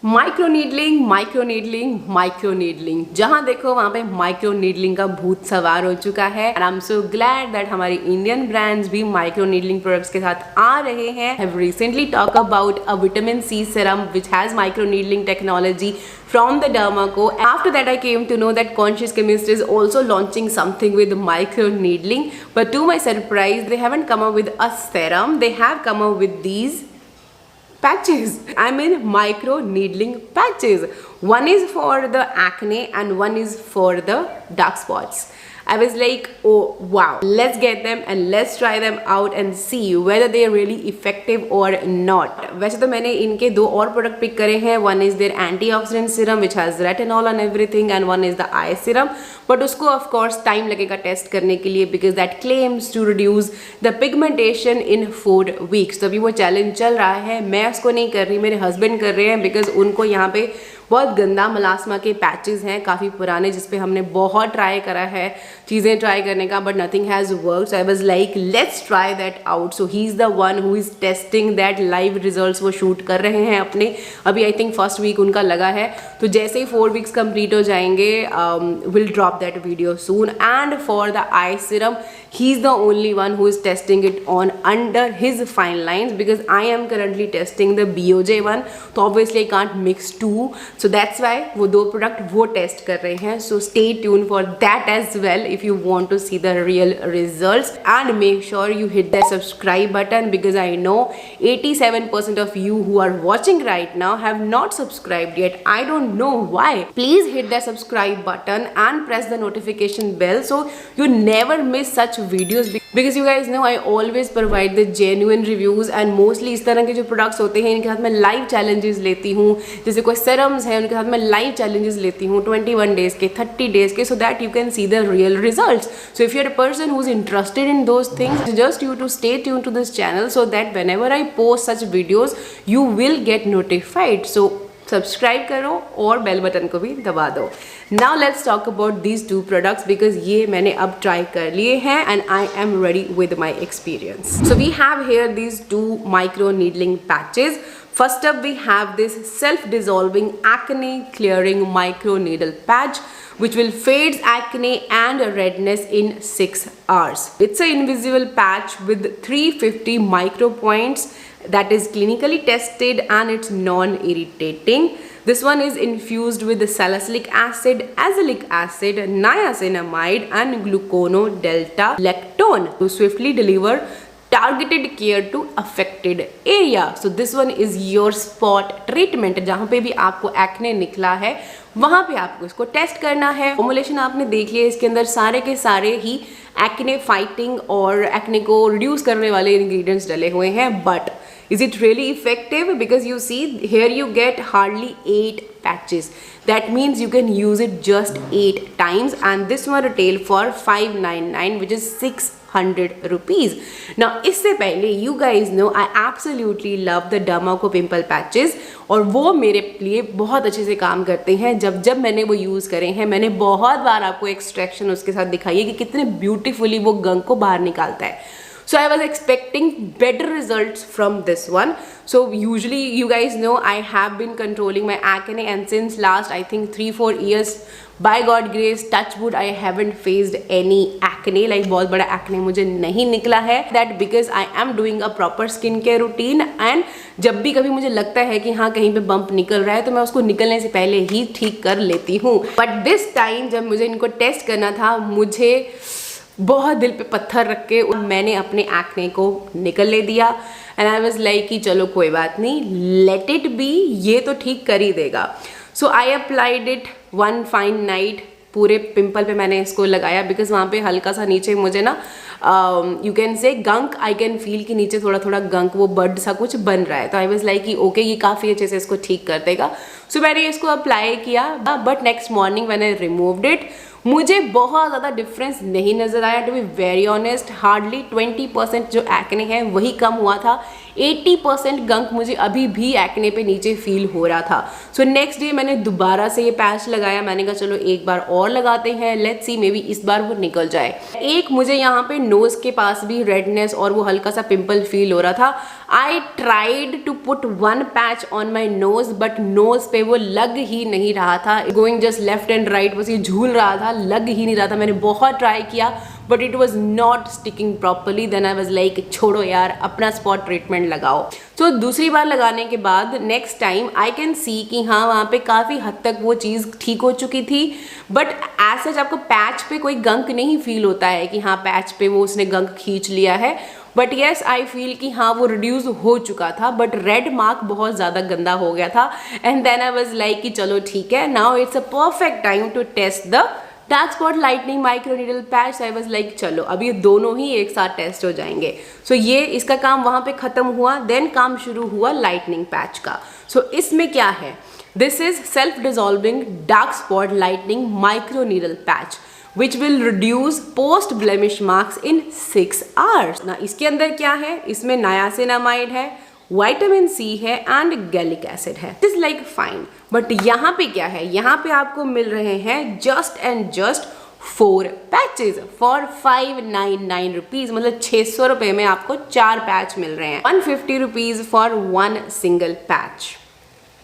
Micro needling जहां देखो वहां पे माइक्रो नीडलिंग का भूत सवार हो चुका है। And I am so glad that हमारी इंडियन ब्रांड्स भी माइक्रो नीडलिंग प्रोडक्ट्स के साथ आ रहे हैं। Have recently talk about a vitamin C serum which has micro needling technology from the Dermaco. After that I came to know that Conscious Chemist is also launching something with micro needling, but to my surprise they haven't come up with a serum, they have come up with these patches. I mean micro needling patches. One is for the acne and one is for the dark spots. I was like, oh wow, let's get them and let's try them out and see whether they are really effective or not. वैसे तो मैंने इनके दो और product pick करे हैं. One is their antioxidant serum which has retinol and everything, and one is the eye serum. But उसको of course time लगेगा टेस्ट करने के लिए because that claims to reduce the pigmentation in 4 weeks. तो अभी वो चैलेंज चल रहा है. मैं उसको नहीं कर रही, मेरे हस्बैंड कर रहे हैं because उनको यहाँ पे बहुत गंदा मलास्मा के पैचेस हैं काफ़ी पुराने, जिसपे हमने बहुत ट्राई करा है चीज़ें ट्राई करने का, but nothing has work. So I was like let's try that out. So he is the one who is testing that. Live results वो शूट कर रहे हैं अपने. अभी आई थिंक फर्स्ट वीक उनका लगा है, तो जैसे ही 4 वीक्स कंप्लीट हो जाएंगे will drop that video soon. And for the I serum he is the only one who is testing it on under his fine lines because I am currently testing the BOJ one. तो obviously I can't mix two, so that's why वो दो product वो test कर रहे हैं. So stay tuned for that as well if you want to see the real results, and make sure you hit that subscribe button because I know 87% of you who are watching right now have not subscribed yet. I don't know why. Please hit that subscribe button and press the notification bell so you never miss such videos because you guys know I always provide the genuine reviews, and mostly इस तरह के जो products होते हैं इनके साथ मैं live challenges लेती हूँ. जैसे कोई serums है उनके साथ मैं लाइव चैलेंजेस लेती हूँ 21 डेज के, 30 डेज के, so that you can see the real results. So if you're a person who's interested in those things, just you to stay tuned to this channel so that whenever I post such videos you will get notified. So subscribe करो और bell button को भी दबा दो. Now let's talk about these two products because ये मैंने अब try कर लिए हैं and I am ready with my experience. So we have here these 2 micro needling patches. First up we have this self-dissolving acne clearing micro needle patch which will fade acne and redness in 6 hours. It's an invisible patch with 350 micro points that is clinically tested and it's non-irritating. This one is infused with salicylic acid, azelaic acid, niacinamide and glucono-delta-lactone to swiftly deliver targeted care to affected area. So this one is your spot treatment. जहाँ पे भी आपको acne निकला है वहाँ पे आपको इसको टेस्ट करना है. फॉर्मुलेशन आपने देख लिया, इसके अंदर सारे के सारे ही एक्ने फाइटिंग और एक्ने को रिड्यूस करने वाले इंग्रेडिएंट्स डले हुए हैं. But is it really effective? Because you see here you get hardly 8 patches. That means you can use it just 8 times, and this one retail for 599 which is 600 rupees. Now इससे पहले you guys know I absolutely love the Dermaco pimple patches और वो मेरे लिए बहुत अच्छे से काम करते हैं. जब मैंने वो यूज़ करे हैं, मैंने बहुत बार आपको एक्सट्रैक्शन उसके साथ दिखाई है कि कितने ब्यूटीफुली वो गंग को बाहर निकालता है. So I was expecting better results from this one. So usually you guys know I have been controlling my acne, and since last I think 3-4 years by God grace touch wood I haven't faced any acne. Like बहुत बड़ा acne मुझे नहीं निकला है. That because I am doing a proper skin care routine, and जब भी कभी मुझे लगता है कि हाँ कहीं पे बम्प निकल रहा है तो मैं उसको निकलने से पहले ही ठीक कर लेती हूँ. But this time जब मुझे इनको टेस्ट करना था, मुझे बहुत दिल पे पत्थर रख के मैंने अपने एक्ने को निकल ले दिया. एंड आई वाज लाइक कि चलो कोई बात नहीं, लेट इट बी, ये तो ठीक कर ही देगा. So I applied it one fine night. पूरे पिंपल पे मैंने इसको लगाया बिकॉज वहाँ पे हल्का सा नीचे मुझे ना you can say गंक, I can feel कि नीचे थोड़ा थोड़ा गंक वो बड सा कुछ बन रहा है. तो आई वाज लाइक कि ओके ये काफ़ी अच्छे से इसको ठीक कर देगा. सो मैंने इसको अप्लाई किया, but next morning when I removed it मुझे बहुत ज़्यादा डिफरेंस नहीं नज़र आया. To be very honest hardly 20% जो एक्ने है वही कम हुआ था. 80% गंक मुझे अभी भी एक्ने पे नीचे फील हो रहा था। सो नेक्स्ट डे मैंने दोबारा से ये पैच लगाया। मैंने कहा चलो एक बार और लगाते हैं, लेट्स सी मे बी इस बार वो निकल जाए। एक मुझे यहाँ पे नोज के पास भी रेडनेस और वो हल्का सा पिंपल फील हो रहा था। I tried to put one patch on my nose, but nose पे वो लग ही नहीं रहा था। Going just left and right, बस ये झूल रहा था, लग ही नहीं रहा था। मैंने बहुत ट्राई किया but it was not sticking properly. Then I was like छोड़ो यार, अपना स्पॉट ट्रीटमेंट लगाओ। तो दूसरी बार लगाने के बाद next time I can see कि हाँ वहाँ पे काफ़ी हद तक वो चीज़ ठीक हो चुकी थी। बट एज सच आपको पैच पे कोई गंक नहीं फील होता है कि हाँ पैच पे वो उसने गंक खींच लिया है। बट येस आई फील कि हाँ वो रिड्यूस हो चुका था, बट रेड मार्क बहुत ज़्यादा गंदा हो गया था। And then I was like कि चलो ठीक है, now it's a perfect time to test the dark spot lightening micro needle patch. I was like चलो अब ये दोनों ही एक साथ टेस्ट हो जाएंगे। सो ये इसका काम वहाँ पे ख़त्म हुआ। देन काम शुरू हुआ लाइटनिंग पैच का। सो इसमें क्या है, this is self dissolving dark spot lightening micro needle patch which will reduce post blemish marks in 6 hours। ना इसके अंदर क्या है, इसमें niacinamide है, विटामिन सी है एंड गैलिक एसिड है। Is like fine. बट यहाँ पे क्या है, यहाँ पे आपको मिल रहे हैं just and just 4 patches for 599 rupees, मतलब 600 रुपए में आपको 4 पैच मिल रहे हैं। 150 rupees for 1 single patch.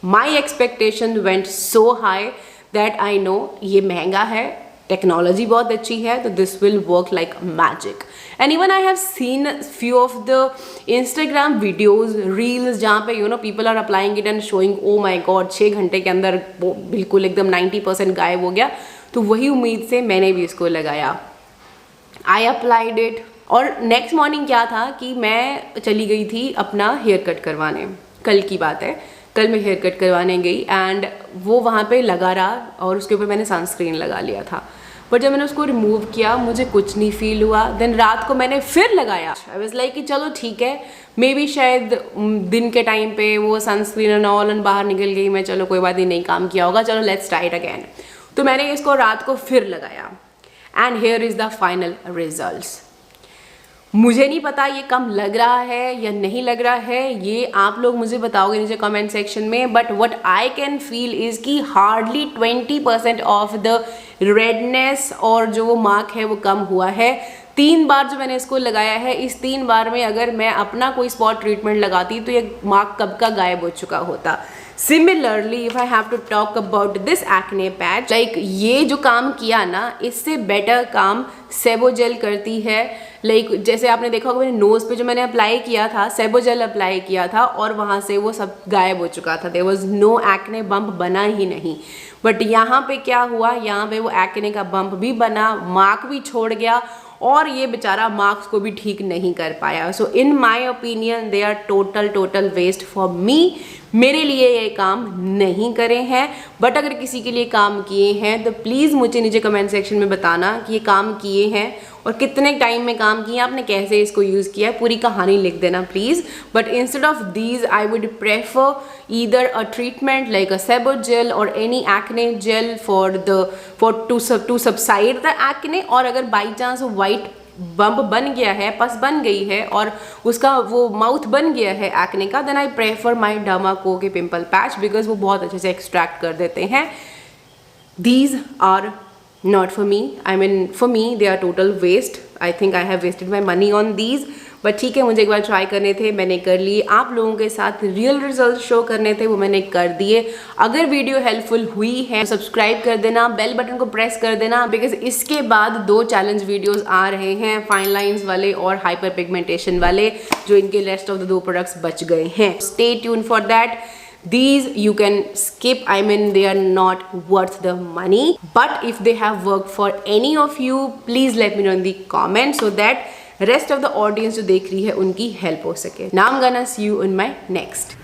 My expectation went so high that I know ये महंगा है, टेक्नोलॉजी बहुत अच्छी है, तो this will work like magic. And even I have seen few of the Instagram videos reels जहाँ पे you know people are applying it and showing oh my God 6 घंटे के अंदर वो बिल्कुल एकदम 90% गायब हो गया। तो वही उम्मीद से मैंने भी इसको लगाया। आई अप्लाइड इट और नेक्स्ट मॉर्निंग क्या था कि मैं चली गई थी अपना हेयर कट करवाने। कल की बात है, कल मैं हेयर कट करवाने गई एंड वो वहाँ पे लगा रहा और उसके ऊपर मैंने सनस्क्रीन लगा लिया था। बट जब मैंने उसको रिमूव किया मुझे कुछ नहीं फील हुआ। देन रात को मैंने फिर लगाया। आई वाज लाइक कि चलो ठीक है, मे बी शायद दिन के टाइम पे वो सनस्क्रीन एंड ऑल एंड बाहर निकल गई मैं, चलो कोई बात नहीं काम किया होगा, चलो लेट्स ट्राई इट अगेन। तो मैंने इसको रात को फिर लगाया and here is the final results. मुझे नहीं पता ये कम लग रहा है या नहीं लग रहा है, ये आप लोग मुझे बताओगे नीचे कमेंट सेक्शन में। But what I can feel is कि हार्डली 20% ऑफ द रेडनेस और जो वो मार्क है वो कम हुआ है। 3 बार जो मैंने इसको लगाया है, इस 3 बार में अगर मैं अपना कोई स्पॉट ट्रीटमेंट लगाती तो ये मार्क कब का गायब हो चुका होता। Similarly if I have to talk about this acne patch, like ये जो काम किया ना, इससे बेटर काम सेबोजेल करती है। लाइक जैसे आपने देखा होगा मैंने नोज पे जो मैंने अप्लाई किया था, सेबोजेल अप्लाई किया था और वहाँ से वो सब गायब हो चुका था। There was no acne bump बना ही नहीं। बट यहाँ पे क्या हुआ, यहाँ पे वो एक्ने का बम्प भी बना, मार्क भी छोड़ गया और ये बेचारा मार्क्स को भी ठीक नहीं कर पाया। So in my opinion they are total waste for me. मेरे लिए ये काम नहीं करे हैं, बट अगर किसी के लिए काम किए हैं तो प्लीज़ मुझे नीचे कमेंट सेक्शन में बताना कि ये काम किए हैं और कितने टाइम में काम किया, आपने कैसे इसको यूज़ किया है, पूरी कहानी लिख देना please. But instead of these I would prefer either a treatment like a Sebogel और any acne gel for to subside the acne. और अगर बाई चांस वाइट बम्प बन गया है, पस बन गई है और उसका वो माउथ बन गया है एक्ने का, then I prefer my Dermaco के पिंपल पैच बिकॉज वो बहुत अच्छे से एक्सट्रैक्ट कर देते हैं। These are not for me. I mean, for me, they are total waste. I think I have wasted my money on these. But ठीक है, मुझे एक बार ट्राई करने थे, मैंने कर लिए। आप लोगों के साथ रियल रिजल्ट शो करने थे, वो मैंने कर दिए। अगर वीडियो हेल्पफुल हुई है तो सब्सक्राइब कर देना, बेल बटन को प्रेस कर देना बिकॉज इसके बाद 2 चैलेंज वीडियोस आ रहे हैं, फाइन लाइंस वाले और हाइपर पिगमेंटेशन वाले, जो इनके रेस्ट ऑफ द 2 प्रोडक्ट्स बच गए हैं। Stay tune for that. These you can skip, I mean they are not worth the money, but if they have worked for any of you, please let me know in the comments so that rest of the audience जो देख रही है उनकी help हो सके। Now I'm gonna see you in my next